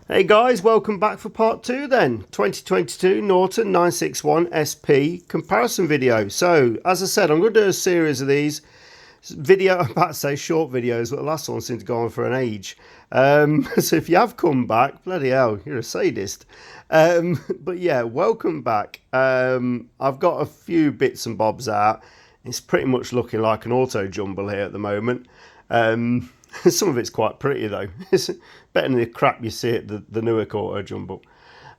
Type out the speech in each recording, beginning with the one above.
Hey guys, welcome back for part 2 then. 2022 Norton 961 SP comparison video. So, as I said, I'm going to do a series of these I'm about to say short videos, but the last one seemed to go on for an age. So if you have come back, bloody hell, you're a sadist. But yeah, welcome back. I've got a few bits and bobs out. It's pretty much looking like an auto jumble here at the moment. Some of it's quite pretty though. It's better than the crap you see at the newer auto jumble.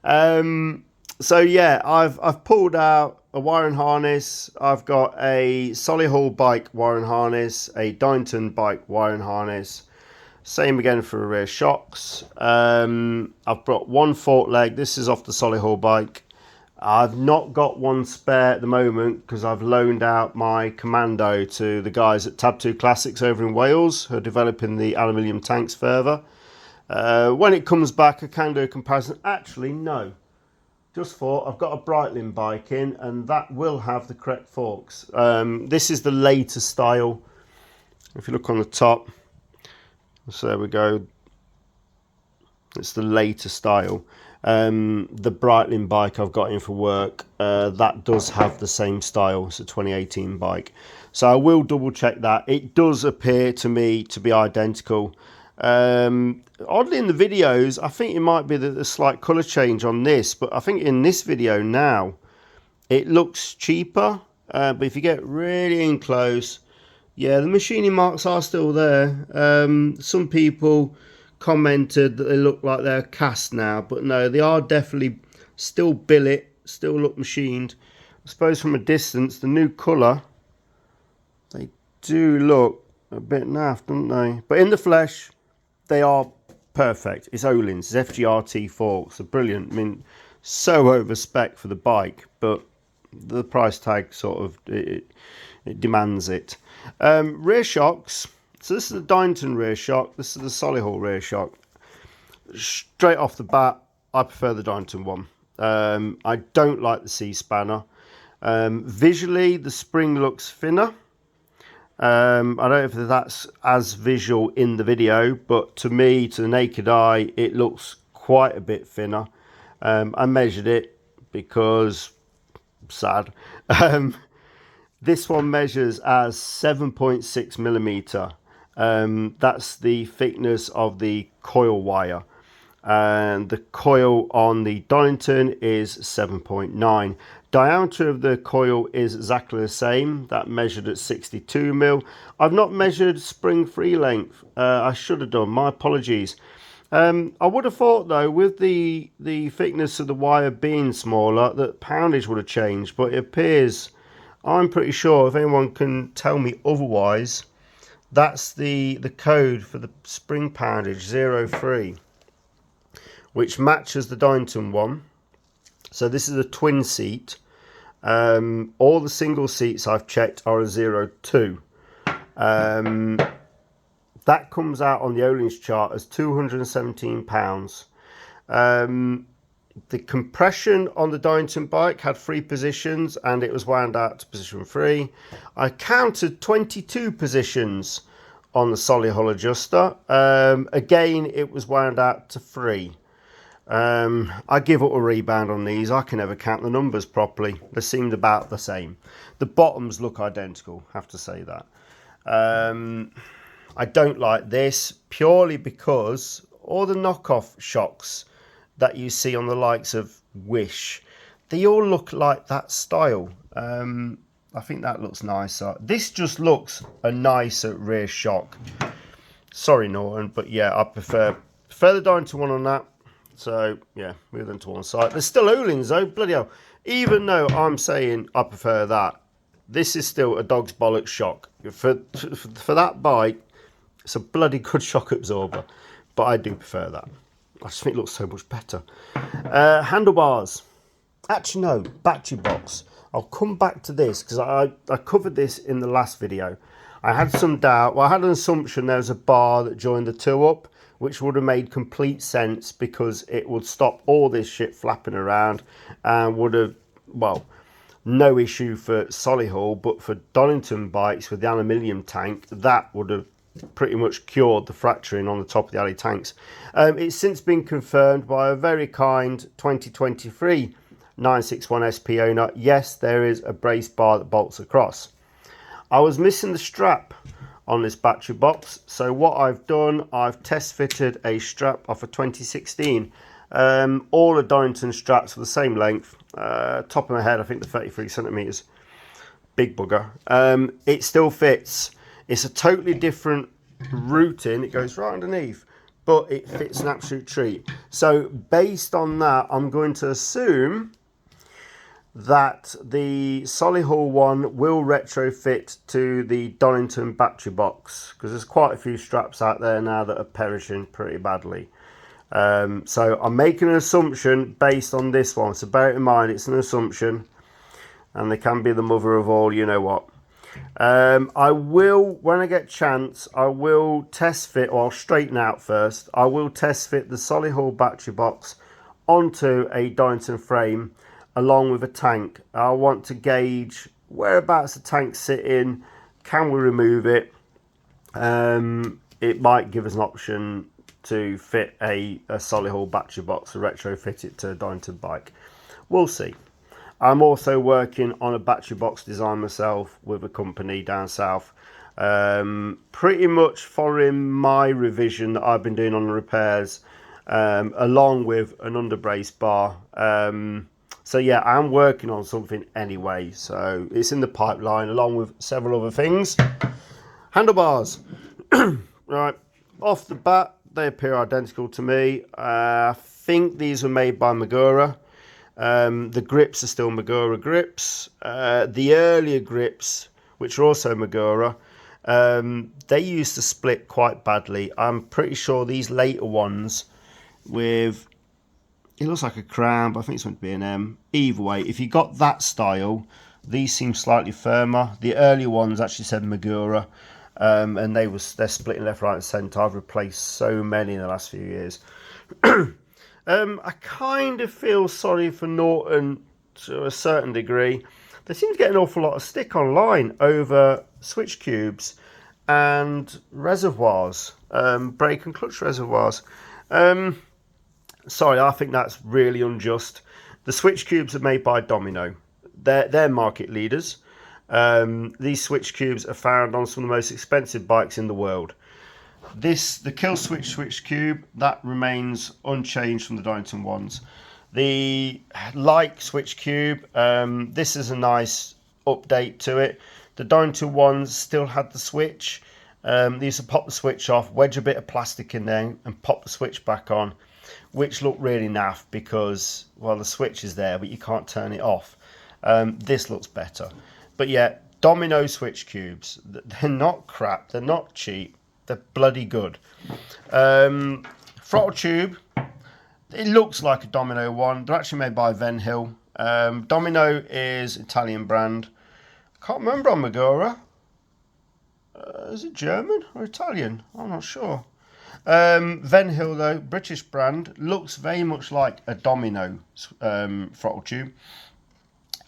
So yeah, I've pulled out a wiring harness. I've got a Solihull bike wiring harness, a Norton bike wiring harness. Same again for rear shocks. I've brought one fork leg. This is off the Solihull bike. I've not got one spare at the moment because I've loaned out my Commando to the guys at pt2 Classics over in Wales who are developing the aluminium tanks further. When it comes back, I can do a comparison. Actually, no. Just thought, I've got a Breitling bike in and that will have the correct forks. This is the later style. If you look on the top, so there we go. It's the later style. The Breitling bike I've got in for work, that does have the same style. It's a 2018 bike. So I will double check that. It does appear to me to be identical. Oddly in the videos, I think it might be the slight colour change on this, but I think in this video now, it looks cheaper. But if you get really in close, yeah, the machining marks are still there. Some people commented that they look like they're cast now, but no, they are definitely still billet, still look machined. I suppose from a distance, the new colour, they do look a bit naff, don't they? But in the flesh, they are perfect. It's Öhlins, it's FGRT forks, they're brilliant. I mean, so over spec for the bike, but the price tag sort of, it demands it. Rear shocks. So this is the Norton rear shock. This is the Solihull rear shock. Straight off the bat, I prefer the Norton one. I don't like the C-spanner. Visually, the spring looks thinner. I don't know if that's as visual in the video, but to me, to the naked eye, it looks quite a bit thinner. I measured it because, sad. This one measures as 7.6 millimeter. That's the thickness of the coil wire, and the coil on the Norton is 7.9. Diameter of the coil is exactly the same. That measured at 62 mil. I've not measured spring free length. I should have done. My apologies. I would have thought though, with the thickness of the wire being smaller, that poundage would have changed, but it appears, I'm pretty sure, if anyone can tell me otherwise, that's the code for the spring poundage 03, which matches the Norton one. So this is a twin seat. All the single seats I've checked are a 02. That comes out on the Öhlins chart as 217 pounds. The compression on the Norton bike had 3 positions and it was wound out to position 3. I counted 22 positions on the Solihull adjuster. Again, it was wound out to 3. I give up a rebound on these. I can never count the numbers properly. They seemed about the same. The bottoms look identical, have to say that. I don't like this purely because all the knockoff shocks that you see on the likes of Wish, they all look like that style. I think that looks nicer. This just looks a nicer rear shock. Sorry, Norton, but yeah, I prefer the Norton one on that. So yeah, move them to one side. There's still Öhlins though, bloody hell. Even though I'm saying I prefer that, this is still a dog's bollocks shock. For that bike, it's a bloody good shock absorber, but I do prefer that. I just think it looks so much better. Handlebars. Actually, no, battery box. I'll come back to this because I covered this in the last video. I had some doubt. Well, I had an assumption there was a bar that joined the two up, which would have made complete sense because it would stop all this shit flapping around and would have, well, no issue for Solihull, but for Norton bikes with the aluminium tank, that would have pretty much cured the fracturing on the top of the alley tanks. It's since been confirmed by a very kind 2023 961 SP owner. Yes, there is a brace bar that bolts across. I was missing the strap on this battery box, so what I've done, I've test fitted a strap off a 2016. All the Donington straps are the same length. Top of my head, I think the 33 centimeters. Big bugger. It still fits. It's a totally different routing. It goes right underneath, but it fits an absolute treat. So based on that, I'm going to assume that the Solihull one will retrofit to the Donington battery box, because there's quite a few straps out there now that are perishing pretty badly. So I'm making an assumption based on this one, so bear it in mind, it's an assumption, and they can be the mother of all, you know what. I will, when I get a chance, I will test fit, or I'll straighten out first, I will test fit the Solihull battery box onto a Donington frame along with a tank. I want to gauge whereabouts the tank's sitting, can we remove it. It might give us an option to fit a Solihull battery box and retrofit it to a Donington bike. We'll see. I'm also working on a battery box design myself with a company down south, pretty much following my revision that I've been doing on the repairs, along with an underbrace bar. So yeah, I'm working on something anyway, so it's in the pipeline along with several other things. Handlebars. Right, off the bat, they appear identical to me. I think these were made by Magura. The grips are still Magura grips. The earlier grips, which are also Magura, they used to split quite badly. I'm pretty sure these later ones with, it looks like a crown, but I think it's meant to be an M. Either way, if you got that style, these seem slightly firmer. The earlier ones actually said Magura, and they're splitting left, right, and centre. I've replaced so many in the last few years. I kind of feel sorry for Norton to a certain degree. They seem to get an awful lot of stick online over switch cubes and reservoirs, brake and clutch reservoirs. Sorry, I think that's really unjust. The switch cubes are made by Domino. They're market leaders. These switch cubes are found on some of the most expensive bikes in the world. The kill switch cube, that remains unchanged from the Donington ones. The like switch cube, this is a nice update to it. The Donington ones still had the switch. They used to pop the switch off, wedge a bit of plastic in there and pop the switch back on, which looked really naff because, well, the switch is there but you can't turn it off. This looks better. But yeah, Domino switch cubes, they're not crap, they're not cheap. They're bloody good. Throttle tube, it looks like a Domino one. They're actually made by Venhill. Domino is Italian brand. I can't remember on Magura. Is it German or Italian? I'm not sure. Venhill though, British brand, looks very much like a Domino throttle tube.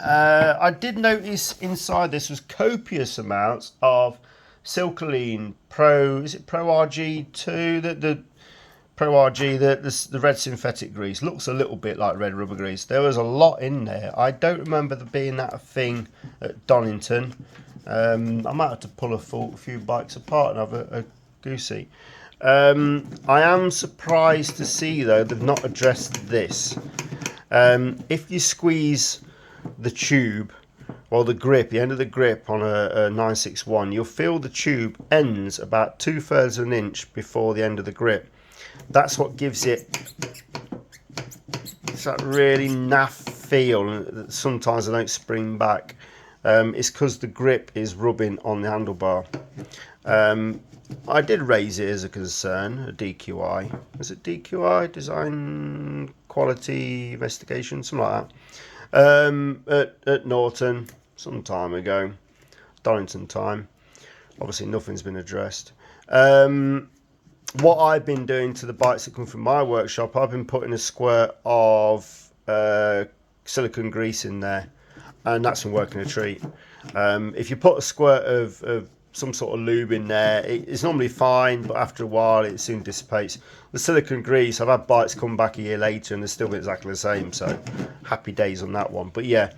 I did notice inside this was copious amounts of Silcoline Pro, is it Pro RG2? The Pro RG, the red synthetic grease. Looks a little bit like red rubber grease. There was a lot in there. I don't remember there being that a thing at Donington. I might have to pull a few bikes apart and have a goosey. I am surprised to see, though, they've not addressed this. If you squeeze the tube, well, the grip, the end of the grip on a 961, you'll feel the tube ends about 2/3 of an inch before the end of the grip. That's what gives it that really naff feel that sometimes they don't spring back. It's because the grip is rubbing on the handlebar. I did raise it as a concern, a DQI. Is it DQI? Design Quality Investigation? Something like that. At Norton some time ago, Donington time. Obviously nothing's been addressed. What I've been doing to the bikes that come from my workshop, I've been putting a squirt of silicone grease in there, and that's been working a treat. If you put a squirt of some sort of lube in there. It's normally fine, but after a while it soon dissipates. The silicone grease, I've had bikes come back a year later and they're still exactly the same, so happy days on that one. But yeah,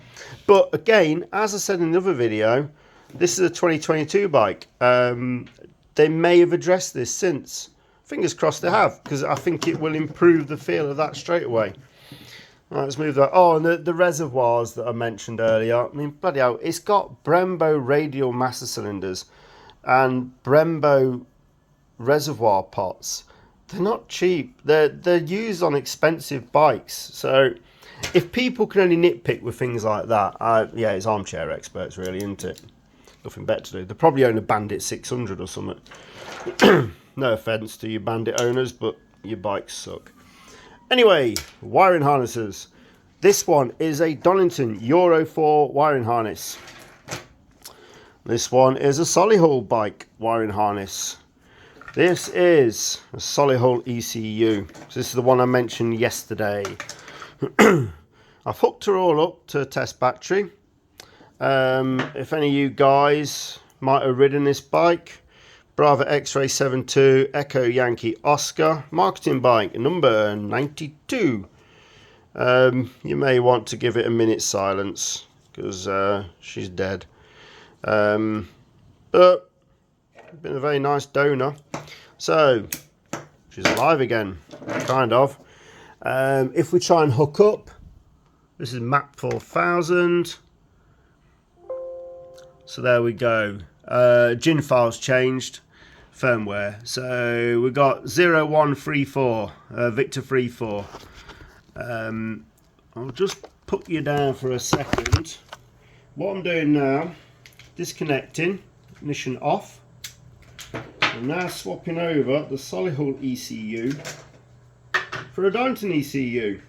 but again, as I said in another video, this is a 2022 bike. They may have addressed this since. Fingers crossed they have, because I think it will improve the feel of that straight away. Right, let's move that. Oh, and the reservoirs that I mentioned earlier. I mean, bloody hell, it's got Brembo radial master cylinders and Brembo reservoir pots. They're not cheap. They're used on expensive bikes. So if people can only nitpick with things like that, yeah, it's armchair experts really, isn't it? Nothing better to do. They probably own a Bandit 600 or something. No offence to you Bandit owners, but your bikes suck. Anyway, wiring harnesses. This one is a Donington Euro 4 wiring harness. This one is a Solihull bike wiring harness. This is a Solihull ECU. So this is the one I mentioned yesterday. I've hooked her all up to a test battery. If any of you guys might have ridden this bike, Bravo X-Ray 72 Echo Yankee Oscar marketing bike number 92. You may want to give it a minute's silence because she's dead. But been a very nice donor. So she's alive again, kind of. If we try and hook up, this is map 4000. So there we go. GIN files changed, firmware. So we got 0134, Victor 34. I'll just put you down for a second. What I'm doing now, disconnecting, ignition off. I'm now swapping over the Solihull ECU for a Donington ECU.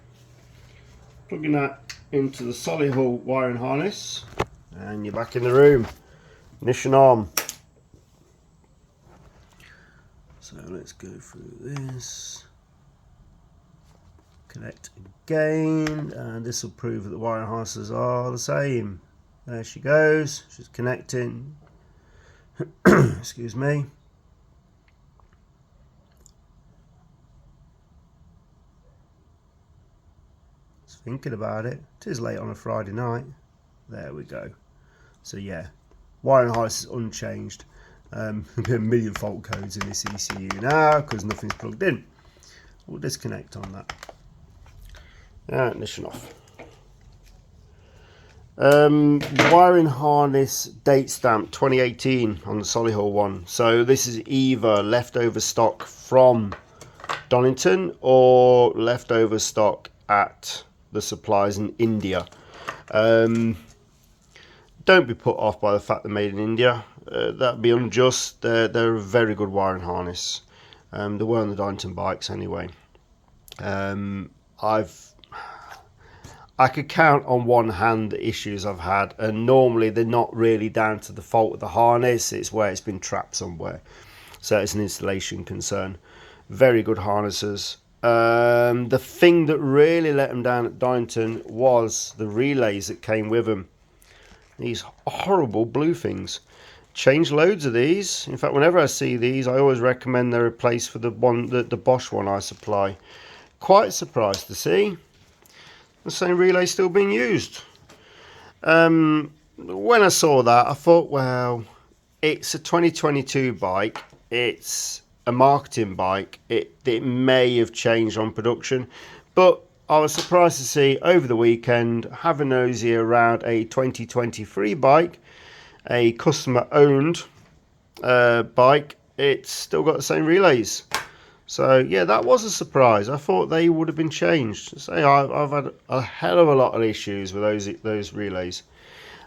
Plugging that into the Solihull wiring harness. And you're back in the room. Ignition on. So let's go through this. Connect again. And this will prove that the wiring harnesses are the same. There she goes. She's connecting. Excuse me. Just thinking about it. It is late on a Friday night. There we go. So yeah, wiring harness is unchanged. There'll be a million fault codes in this ECU now because nothing's plugged in. We'll disconnect on that. Ignition off. Wiring harness date stamp 2018 on the Solihull one. So this is either leftover stock from Donington or leftover stock at the suppliers in India. Don't be put off by the fact they're made in India. That'd be unjust. They're a very good wiring harness. They were on the Donington bikes anyway. I could count on one hand the issues I've had, and normally they're not really down to the fault of the harness. It's where it's been trapped somewhere. So it's an installation concern. Very good harnesses. The thing that really let them down at Donington was the relays that came with them. These horrible blue things. Change loads of these. In fact, whenever I see these, I always recommend they're replaced for the Bosch one I supply. Quite surprised to see the same relay still being used. When I saw that, I thought, well, it's a 2022 bike. It's a marketing bike. It may have changed on production, but I was surprised to see over the weekend, have a nosy around a 2023 bike, a customer owned bike. It's still got the same relays. So yeah, that was a surprise. I thought they would have been changed. So I've had a hell of a lot of issues with those relays.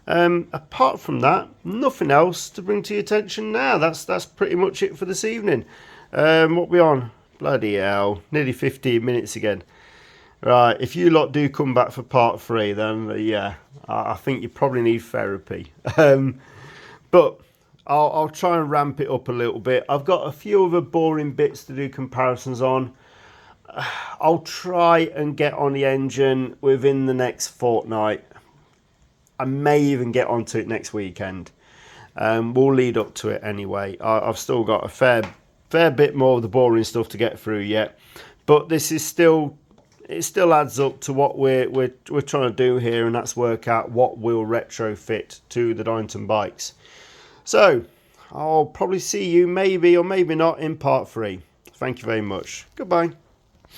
Apart from that, nothing else to bring to your attention now. That's pretty much it for this evening. What we on? Bloody hell, nearly 15 minutes again. Right, if you lot do come back for part 3, then yeah, I think you probably need therapy. But I'll try and ramp it up a little bit. I've got a few other boring bits to do comparisons on. I'll try and get on the engine within the next fortnight. I may even get onto it next weekend. will lead up to it anyway. I've still got a fair bit more of the boring stuff to get through yet, but this is still, it still adds up to what we're trying to do here, and that's work out what will retrofit to the Norton bikes. So I'll probably see you maybe or maybe not in part 3. Thank you very much. Goodbye.